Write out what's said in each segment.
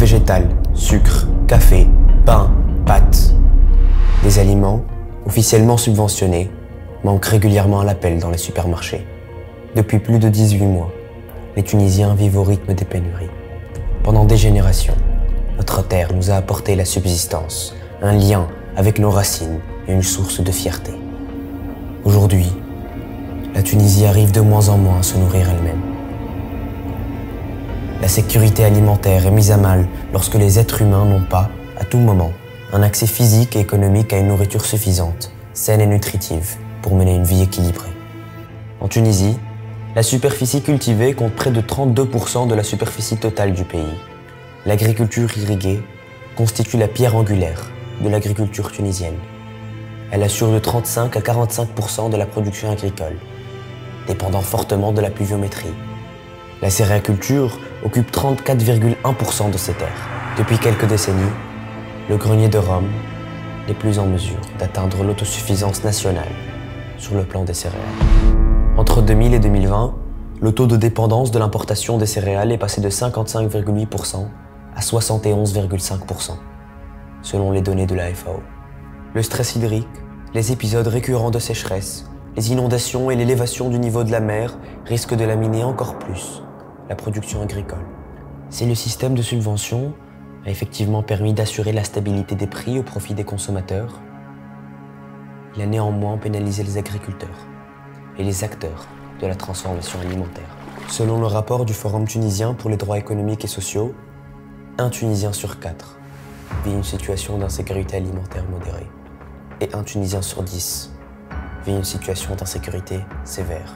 végétale, sucre, café, pain, pâtes. Des aliments, officiellement subventionnés, manquent régulièrement à l'appel dans les supermarchés. Depuis plus de 18 mois, les Tunisiens vivent au rythme des pénuries. Pendant des générations, notre terre nous a apporté la subsistance, un lien avec nos racines et une source de fierté. Aujourd'hui, la Tunisie arrive de moins en moins à se nourrir elle-même. La sécurité alimentaire est mise à mal lorsque les êtres humains n'ont pas, à tout moment, un accès physique et économique à une nourriture suffisante, saine et nutritive, pour mener une vie équilibrée. En Tunisie, la superficie cultivée compte près de 32% de la superficie totale du pays. L'agriculture irriguée constitue la pierre angulaire de l'agriculture tunisienne. Elle assure de 35 à 45% de la production agricole, dépendant fortement de la pluviométrie. La céréaculture occupe 34,1% de ces terres. Depuis quelques décennies, le grenier de Rome n'est plus en mesure d'atteindre l'autosuffisance nationale sur le plan des céréales. Entre 2000 et 2020, le taux de dépendance de l'importation des céréales est passé de 55,8% à 71,5%, selon les données de la FAO. Le stress hydrique, les épisodes récurrents de sécheresse, les inondations et l'élévation du niveau de la mer risquent de laminer encore plus la production agricole. Si le système de subvention a effectivement permis d'assurer la stabilité des prix au profit des consommateurs, il a néanmoins pénalisé les agriculteurs et les acteurs de la transformation alimentaire. Selon le rapport du Forum tunisien pour les droits économiques et sociaux, un Tunisien sur 4 vit une situation d'insécurité alimentaire modérée et un Tunisien sur 10 vit une situation d'insécurité sévère.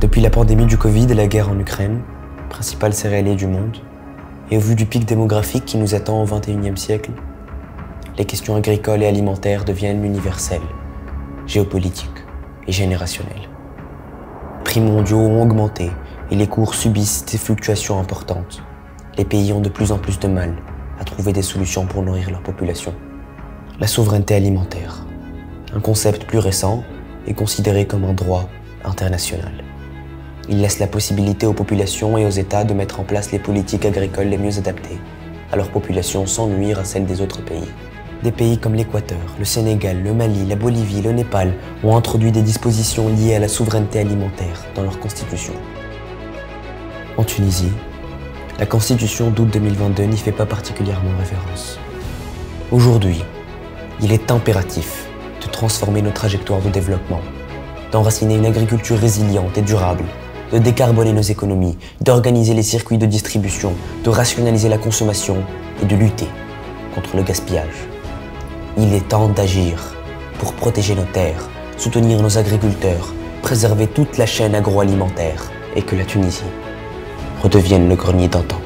Depuis la pandémie du Covid et la guerre en Ukraine, principal céréalier du monde, et au vu du pic démographique qui nous attend au XXIe siècle, les questions agricoles et alimentaires deviennent universelles, géopolitiques et générationnelles. Les prix mondiaux ont augmenté et les cours subissent des fluctuations importantes. Les pays ont de plus en plus de mal à trouver des solutions pour nourrir leur population. La souveraineté alimentaire, un concept plus récent, est considéré comme un droit international. Il laisse la possibilité aux populations et aux États de mettre en place les politiques agricoles les mieux adaptées à leur population sans nuire à celle des autres pays. Des pays comme l'Équateur, le Sénégal, le Mali, la Bolivie, le Népal ont introduit des dispositions liées à la souveraineté alimentaire dans leur constitution. En Tunisie, la constitution d'août 2022 n'y fait pas particulièrement référence. Aujourd'hui, il est impératif de transformer nos trajectoires de développement, d'enraciner une agriculture résiliente et durable, de décarboner nos économies, d'organiser les circuits de distribution, de rationaliser la consommation et de lutter contre le gaspillage. Il est temps d'agir pour protéger nos terres, soutenir nos agriculteurs, préserver toute la chaîne agroalimentaire et que la Tunisie redevienne le grenier d'antan.